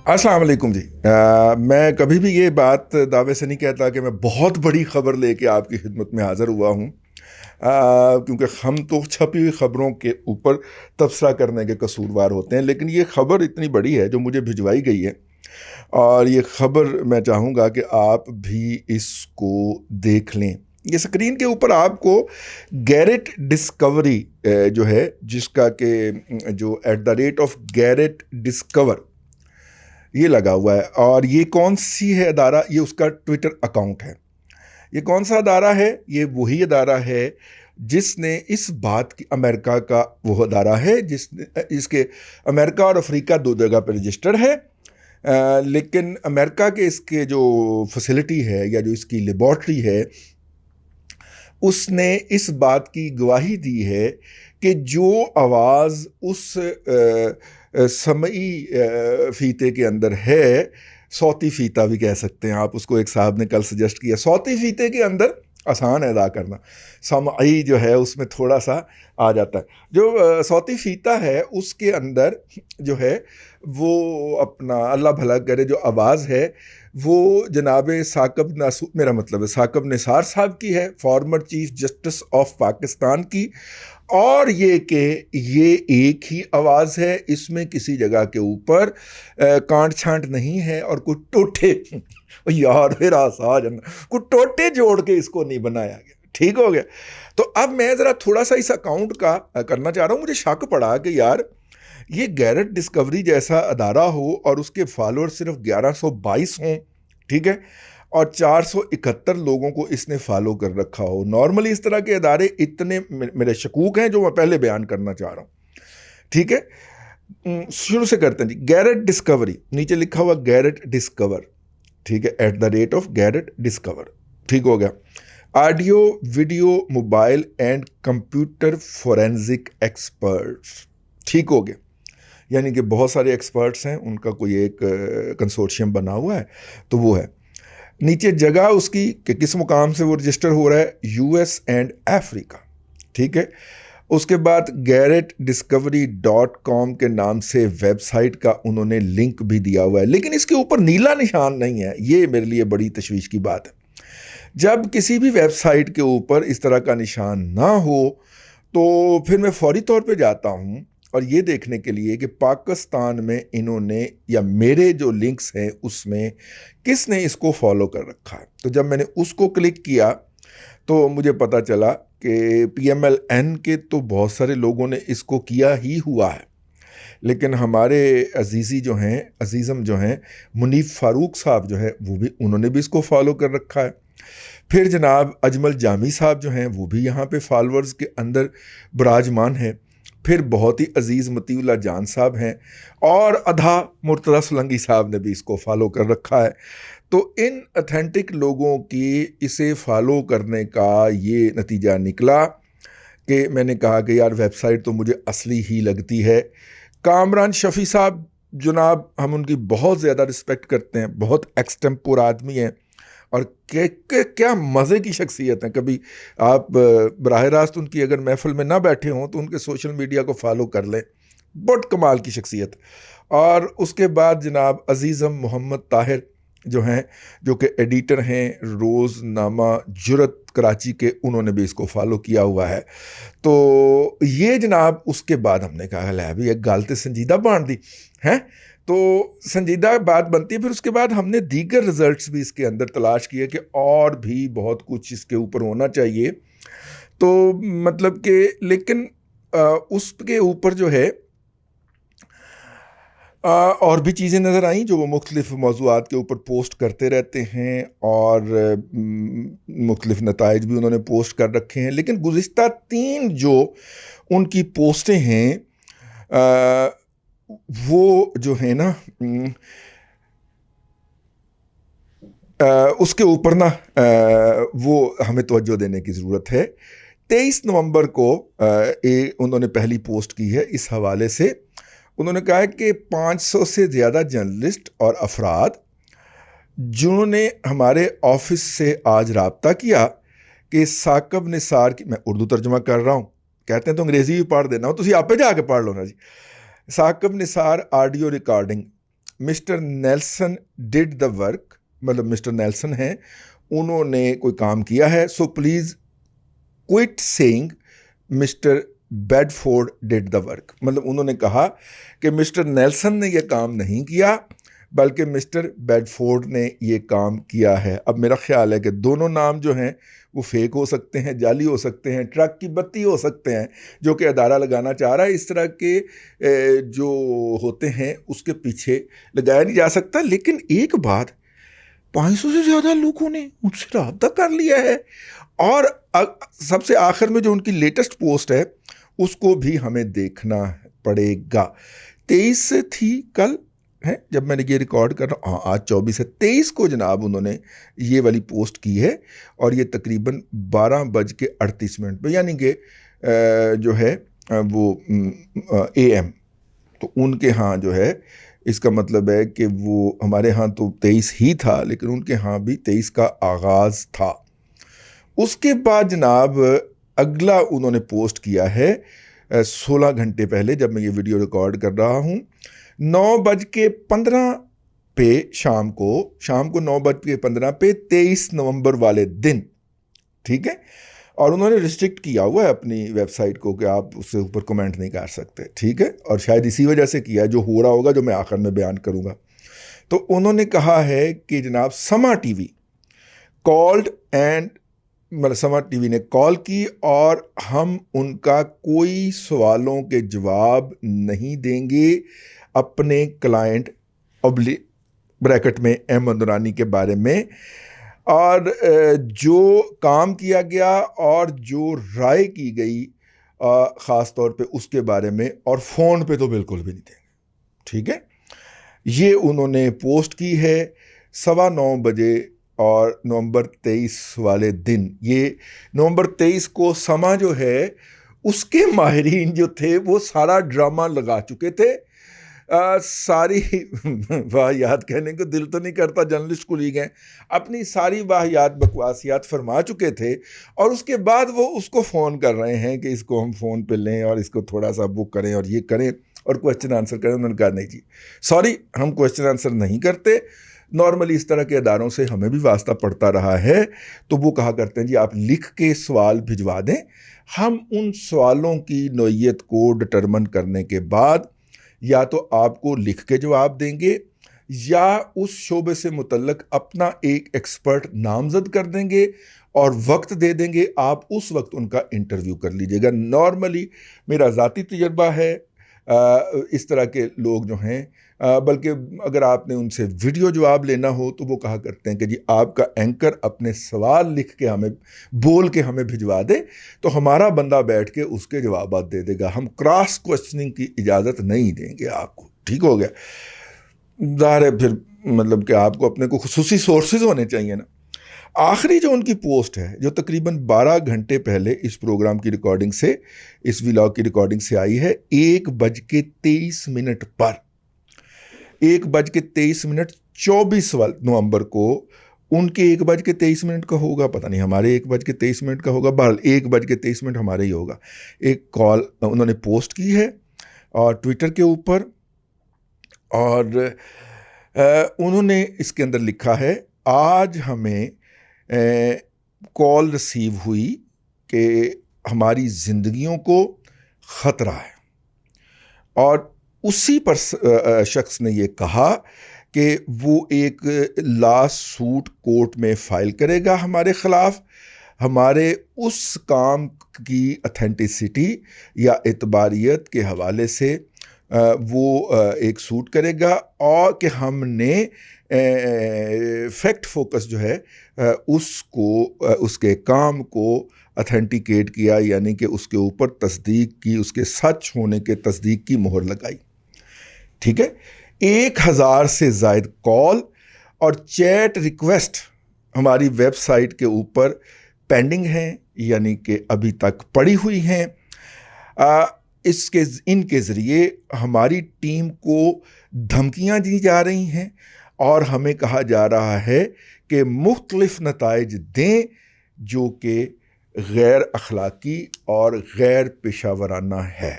अस्सलाम वालेकुम जी। मैं कभी भी ये बात दावे से नहीं कहता कि मैं बहुत बड़ी ख़बर लेके आपकी खिदमत में हाज़िर हुआ हूँ, क्योंकि हम तो छपी हुई ख़बरों के ऊपर तबसरा करने के कसूरवार होते हैं। लेकिन ये ख़बर इतनी बड़ी है जो मुझे भिजवाई गई है, और ये ख़बर मैं चाहूँगा कि आप भी इसको देख लें। ये स्क्रीन के ऊपर आपको गैरेट डिस्कवरी जो है, जिसका कि जो at the rate of Garrett discover ये लगा हुआ है। और ये कौन सी है अदारा? ये उसका ट्विटर अकाउंट है। ये कौन सा अदारा है? ये वही अदारा है जिसने इस बात की, अमेरिका का वो अदारा है जिसने इसके अमेरिका और अफ्रीका दो जगह पर रजिस्टर्ड है। लेकिन अमेरिका के इसके जो फैसिलिटी है या जो इसकी लेबॉर्ट्री है, उसने इस बात की गवाही दी है कि जो आवाज़ उस समई फीते के अंदर है, सौती फीता भी कह सकते हैं आप उसको, एक साहब ने कल सजेस्ट किया। सौती फीते के अंदर आसान है अदा करना, समई जो है उसमें थोड़ा सा आ जाता है। जो सौती फीता है उसके अंदर जो है वो अपना अल्लाह भला करे जो आवाज़ है वो जनाब साकब नासू, मेरा मतलब है साकब निसार साहब की है, former chief justice of Pakistan की। और ये कि ये एक ही आवाज़ है, इसमें किसी जगह के ऊपर कांट छांट नहीं है और कुछ टोटे यार फिर आसा जाना, कुछ टोटे जोड़ के इसको नहीं बनाया गया। ठीक हो गया। तो अब मैं ज़रा थोड़ा सा इस अकाउंट का करना चाह रहा हूँ। मुझे शक पड़ा कि यार ये गैरेट डिस्कवरी जैसा अदारा हो और उसके फॉलोअर सिर्फ 1122 हों, ठीक है, और 471 लोगों को इसने फॉलो कर रखा हो। नॉर्मली इस तरह के अदारे इतने मेरे शकूक हैं जो मैं पहले बयान करना चाह रहा हूँ। ठीक है, शुरू से करते हैं जी। गैरेट डिस्कवरी, नीचे लिखा हुआ गैरेट डिस्कवर, ठीक है, at the rate of Garrett discover. ठीक हो गया। Audio video mobile and computer forensic experts, ठीक हो गया। यानी कि बहुत सारे एक्सपर्ट्स हैं, उनका कोई एक कंसोर्शियम बना हुआ है, तो वो है। नीचे जगह उसकी कि किस मुकाम से वो रजिस्टर हो रहा है, यूएस एंड अफ्रीका, ठीक है। उसके बाद garrettdiscovery.com के नाम से वेबसाइट का उन्होंने लिंक भी दिया हुआ है, लेकिन इसके ऊपर नीला निशान नहीं है। ये मेरे लिए बड़ी तशवीश की बात है। जब किसी भी वेबसाइट के ऊपर इस तरह का निशान ना हो तो फिर मैं फौरी तौर पे जाता हूँ और ये देखने के लिए कि पाकिस्तान में इन्होंने या मेरे जो लिंक्स हैं उसमें किसने इसको फॉलो कर रखा है। तो जब मैंने उसको क्लिक किया तो मुझे पता चला कि PMLN के तो बहुत सारे लोगों ने इसको किया ही हुआ है, लेकिन हमारे अजीज़ी जो हैं, अजीज़म जो हैं, मुनीफ फ़ारूक साहब जो हैं, वो भी, उन्होंने भी इसको फॉलो कर रखा है। फिर जनाब अजमल जामी साहब जो हैं वो भी यहाँ पे फॉलोअर्स के अंदर विराजमान हैं। फिर बहुत ही अजीज़ मतीउल्लाह जान साहब हैं, और अधा मुर्तज़ा सोलंकी साहब ने भी इसको फॉलो कर रखा है। तो इन ऑथेंटिक लोगों की इसे फॉलो करने का ये नतीजा निकला कि मैंने कहा कि यार वेबसाइट तो मुझे असली ही लगती है। कामरान शफ़ी साहब जनाब, हम उनकी बहुत ज़्यादा रिस्पेक्ट करते हैं, बहुत एक्सटेम्पोर आदमी हैं और क्या मज़े की शख्सियत हैं। कभी आप बराह रास्त उनकी अगर महफिल में ना बैठे हों तो उनके सोशल मीडिया को फॉलो कर लें, बहुत कमाल की शख्सियत। और उसके बाद जनाब अजीज़म मोहम्मद ताहिर जो हैं, जो कि एडिटर हैं रोज़नामा जुरत कराची के, उन्होंने भी इसको फॉलो किया हुआ है। तो ये जनाब, उसके बाद हमने कहा ले भी एक गालते संजीदा बांट दी हैं, तो संजीदा बात बनती है। फिर उसके बाद हमने दीगर रिजल्ट्स भी इसके अंदर तलाश किए कि और भी बहुत कुछ इसके ऊपर होना चाहिए। तो मतलब कि लेकिन उसके ऊपर जो है और भी चीज़ें नज़र आईं जो वो मुख्तलिफ मौज़ूआत के ऊपर पोस्ट करते रहते हैं, और मुख्तलिफ नताइज भी उन्होंने पोस्ट कर रखे हैं। लेकिन गुज़िश्ता 3 जो उनकी पोस्टें हैं वो जो है ना, उसके ऊपर ना वो हमें तवज्जो देने की ज़रूरत है। 23 नवंबर को उन्होंने पहली पोस्ट की है इस हवाले से। उन्होंने कहा है कि 500 से ज़्यादा जर्नलिस्ट और अफराद जिन्होंने हमारे ऑफिस से आज राब्ता किया कि साकब निसार की, मैं उर्दू तर्जुमा कर रहा हूँ, कहते हैं तो अंग्रेज़ी भी पढ़ देना हो, तो आपे जाके पढ़ लो ना जी। Saqib Nisar audio recording mister Nelson did the work, मतलब मिस्टर नेल्सन हैं, उन्होंने कोई काम किया है, so please quit saying mister Bedford did the work. मतलब उन्होंने कहा कि मिस्टर नेल्सन ने यह काम नहीं किया बल्कि मिस्टर बेडफोर्ड ने ये काम किया है। अब मेरा ख्याल है कि दोनों नाम जो हैं वो फेक हो सकते हैं, जाली हो सकते हैं, ट्रक की बत्ती हो सकते हैं जो कि अदारा लगाना चाह रहा है। इस तरह के जो होते हैं उसके पीछे लगाया नहीं जा सकता। लेकिन एक बात, 500 से ज़्यादा लोगों ने उनसे रब्ता कर लिया है और सबसे आखिर में जो उनकी लेटेस्ट पोस्ट है उसको भी हमें देखना पड़ेगा। 23 थी कल है जब मैंने ये रिकॉर्ड कर रहा हूँ, आज 24 है, 23 को जनाब उन्होंने ये वाली पोस्ट की है और ये तकरीबन 12:38 पे, यानी कि जो है वो AM, तो उनके यहाँ जो है, इसका मतलब है कि वो हमारे यहाँ तो 23 ही था लेकिन उनके यहाँ भी 23 का आगाज़ था। उसके बाद जनाब अगला उन्होंने पोस्ट किया है 16 घंटे पहले, जब मैं ये वीडियो रिकॉर्ड कर रहा हूँ, 9:15 पे शाम को 9:15 पे 23 नवंबर वाले दिन, ठीक है। और उन्होंने रिस्ट्रिक्ट किया हुआ है अपनी वेबसाइट को कि आप उससे ऊपर कमेंट नहीं कर सकते, ठीक है। और शायद इसी वजह से किया, जो हो रहा होगा जो मैं आखिर में बयान करूँगा। तो उन्होंने कहा है कि जनाब समा टीवी कॉल्ड एंड, मतलब समा टीवी ने कॉल की और हम उनका कोई सवालों के जवाब नहीं देंगे अपने क्लाइंट ब्रैकेट में अहमद नूरानी के बारे में, और जो काम किया गया और जो राय की गई ख़ास तौर पे उसके बारे में, और फ़ोन पे तो बिल्कुल भी नहीं देंगे, ठीक है। ये उन्होंने पोस्ट की है 9:15 बजे और नवंबर 23 वाले दिन। ये नवंबर 23 को समा जो है उसके माहिरीन जो थे वो सारा ड्रामा लगा चुके थे। सारी वाहियात कहने को दिल तो नहीं करता, जर्नलिस्ट कुलीग हैं, अपनी सारी वाहियात बकवासियात फरमा चुके थे और उसके बाद वो उसको फ़ोन कर रहे हैं कि इसको हम फ़ोन पे लें और इसको थोड़ा सा बुक करें और ये करें और क्वेश्चन आंसर करें। उन्होंने कहा नहीं जी सॉरी, हम क्वेश्चन आंसर नहीं करते। नॉर्मली इस तरह के अदारों से हमें भी वास्ता पड़ता रहा है, तो वो कहा करते हैं जी आप लिख के सवाल भिजवा दें, हम उन सवालों की नौइयत को डिटरमिन करने के बाद या तो आपको लिख के जवाब देंगे या उस शोबे से मुतल्लक अपना एक एक्सपर्ट नामजद कर देंगे और वक्त दे देंगे, आप उस वक्त उनका इंटरव्यू कर लीजिएगा। नॉर्मली मेरा ज़ाती तजर्बा है इस तरह के लोग जो हैं, बल्कि अगर आपने उनसे वीडियो जवाब लेना हो तो वो कहा करते हैं कि जी आपका एंकर अपने सवाल लिख के हमें बोल के हमें भिजवा दे तो हमारा बंदा बैठ के उसके जवाब दे देगा, हम क्रॉस क्वेश्चनिंग की इजाज़त नहीं देंगे आपको, ठीक हो गया। ज़ाहिर है फिर मतलब कि आपको अपने को खुसूसी सोर्सेज होने चाहिए ना। आखिरी जो उनकी पोस्ट है जो तकरीबन 12 घंटे पहले इस प्रोग्राम की रिकॉर्डिंग से, इस व्लॉग की रिकॉर्डिंग से आई है, 1:23 पर 1:23 24 नवंबर को, उनके 1:23 का होगा, पता नहीं हमारे 1:23 का होगा, बहरहाल 1:23 हमारे ही होगा। एक कॉल उन्होंने पोस्ट की है और ट्विटर के ऊपर, और उन्होंने इसके अंदर लिखा है आज हमें कॉल रिसीव हुई कि हमारी ज़िंदगियों को ख़तरा है, और उसी पर शख्स ने ये कहा कि वो एक लॉ सूट कोर्ट में फ़ाइल करेगा हमारे ख़िलाफ़, हमारे उस काम की अथेंटिसिटी या एतबारियत के हवाले से वो एक सूट करेगा, और कि हमने फैक्ट फोकस जो है उसको उसके काम को अथेंटिकेट किया, यानी कि उसके ऊपर तस्दीक की, उसके सच होने के तस्दीक की मोहर लगाई, ठीक है। 1000 से ज़ायद कॉल और चैट रिक्वेस्ट हमारी वेबसाइट के ऊपर पेंडिंग हैं, यानी कि अभी तक पड़ी हुई हैं। इनके ज़रिए हमारी टीम को धमकियां दी जा रही हैं और हमें कहा जा रहा है कि मुख्तलिफ नताइज दें जो कि गैर अखलाकी और गैर पेशावराना है।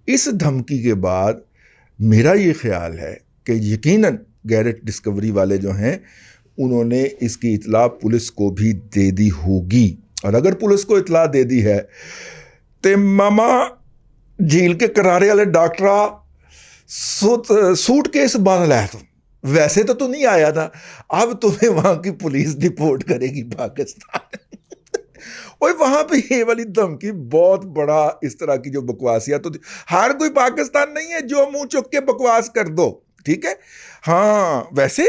इस धमकी के बाद मेरा ये ख्याल है कि यकीनन गैरेट डिस्कवरी वाले जो हैं उन्होंने इसकी इतला पुलिस को भी दे दी होगी, और अगर पुलिस को इतला दे दी है तो मामा झील के करारे वाले डॉक्टरा सूट केस बन लै, तुम वैसे तो तू नहीं आया था, अब तुम्हें वहां की पुलिस डिपोर्ट करेगी पाकिस्तान। और वहां पे ये वाली धमकी बहुत बड़ा इस तरह की जो बकवासियात तो हर कोई पाकिस्तान नहीं है जो मुंह चुक के बकवास कर दो, ठीक है। हाँ, वैसे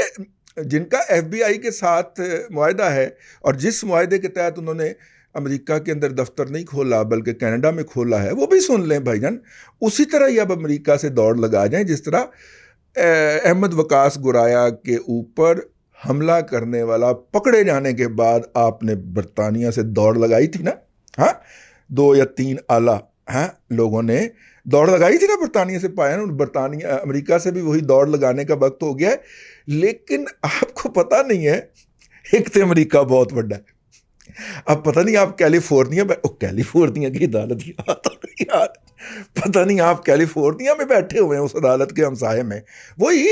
जिनका एफबीआई के साथ मुआहदा है और जिस मुआहदे के तहत उन्होंने अमेरिका के अंदर दफ्तर नहीं खोला बल्कि कनाडा में खोला है, वो भी सुन लें भाईजान। उसी तरह ही अब अमेरिका से दौड़ लगा जाएं जिस तरह अहमद वकास गुराया के ऊपर हमला करने वाला पकड़े जाने के बाद आपने बरतानिया से दौड़ लगाई थी ना। हाँ, 2 या 3 आला लोगों ने दौड़ लगाई थी ना बरतानिया से, पाया ना। बरतानिया अमेरिका से भी वही दौड़ लगाने का वक्त हो गया है। लेकिन आपको पता नहीं है, एक तो अमेरिका बहुत बड़ा है, अब पता नहीं आप कैलिफोर्निया में, कैलिफोर्निया की अदालत यार, पता नहीं आप कैलिफोर्निया में बैठे हुए हैं उस अदालत के हमसाये में, वही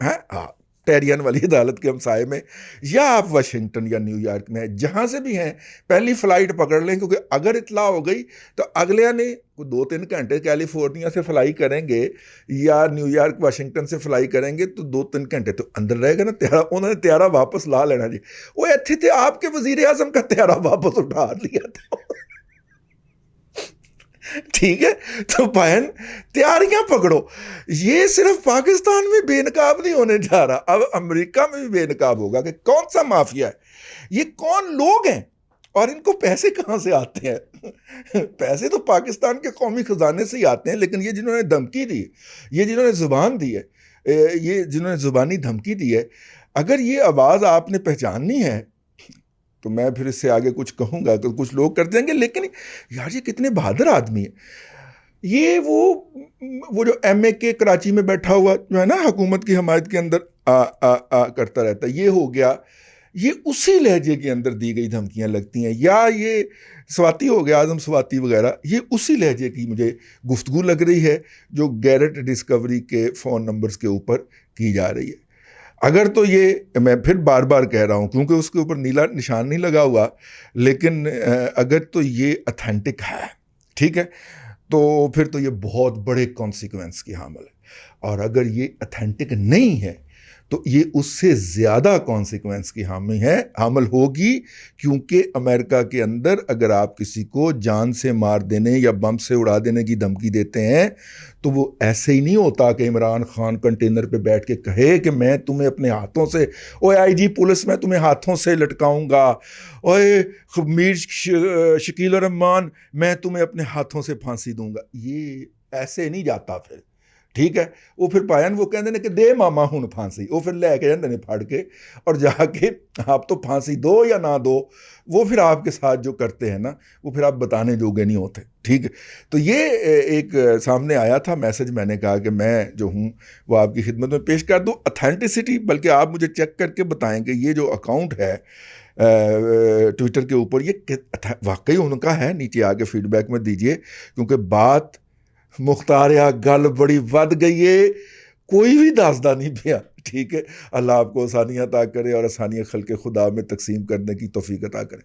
है टेरियन वाली अदालत के हमसाये में, या आप वाशिंगटन या न्यूयॉर्क में, जहाँ से भी हैं पहली फ़्लाइट पकड़ लें, क्योंकि अगर इतला हो गई तो अगले ने 2-3 घंटे कैलिफोर्निया से फ्लाई करेंगे या न्यूयॉर्क वाशिंगटन से फ्लाई करेंगे तो 2-3 घंटे तो अंदर रहेगा ना त्यारा। उन्होंने त्यारा वापस ला लेना जी। वो अच्छे थे, आपके वजीर आजम का त्यारा वापस उठा लिया था। ठीक है, तो बहन तैयारियां पकड़ो। ये सिर्फ पाकिस्तान में बेनकाब नहीं होने जा रहा, अब अमेरिका में भी बेनकाब होगा कि कौन सा माफिया है, ये कौन लोग हैं और इनको पैसे कहां से आते हैं। पैसे तो पाकिस्तान के कौमी खजाने से ही आते हैं, लेकिन ये जिन्होंने धमकी दी, ये जिन्होंने जुबान दी है, ये जिन्होंने जुबानी धमकी दी है, अगर ये आवाज़ आपने पहचाननी है तो मैं फिर इससे आगे कुछ कहूँगा तो कुछ लोग कर देंगे, लेकिन यार ये कितने बहादुर आदमी है। ये वो जो MAK कराची में बैठा हुआ जो है ना, हुकूमत की हमायत के अंदर आ करता रहता है, ये हो गया, ये उसी लहजे के अंदर दी गई धमकियाँ लगती हैं। या ये स्वाति हो गया, आजम स्वाति वगैरह, ये उसी लहजे की मुझे गुफ्तगू लग रही है जो गैरेट डिस्कवरी के फ़ोन नंबर्स के ऊपर की जा रही है। अगर तो ये, मैं फिर बार बार कह रहा हूँ क्योंकि उसके ऊपर नीला निशान नहीं लगा हुआ, लेकिन अगर तो ये अथेंटिक है, ठीक है, तो फिर तो ये बहुत बड़े कॉन्सिक्वेंस की हामिल है। और अगर ये अथेंटिक नहीं है तो ये उससे ज़्यादा कॉन्सिक्वेंस की हामिल होगी, क्योंकि अमेरिका के अंदर अगर आप किसी को जान से मार देने या बम से उड़ा देने की धमकी देते हैं तो वो ऐसे ही नहीं होता कि इमरान खान कंटेनर पे बैठ के कहे कि मैं तुम्हें अपने हाथों से, ओए IG पुलिस, मैं तुम्हें हाथों से लटकाऊंगा, ओए मीर शकील रहमान, मैं तुम्हें अपने हाथों से फांसी दूंगा। ये ऐसे नहीं जाता फिर, ठीक है। वो फिर पायन वो कहते हैं कि दे मामा हुण फांसी, वो फिर लैके जाते हैं फाड़ के, और जाके आप तो फांसी दो या ना दो, वो फिर आपके साथ जो करते हैं ना, वो फिर आप बताने जोगे नहीं होते, ठीक है। तो ये एक सामने आया था मैसेज, मैंने कहा कि मैं जो हूँ वो आपकी खिदमत में पेश कर दूँ। अथेंटिसिटी, बल्कि आप मुझे चेक करके बताएं कि ये जो अकाउंट है ट्विटर के ऊपर, ये वाकई उनका है, नीचे आके फीडबैक में दीजिए, क्योंकि बात मुख्तारिया गल बड़ी वध गई है, कोई भी दासदा नहीं पिया, ठीक है। अल्लाह आपको आसानियाँ अता करे और आसानियाँ खल्क़े खुदा में तकसीम करने की तौफीक अता करे।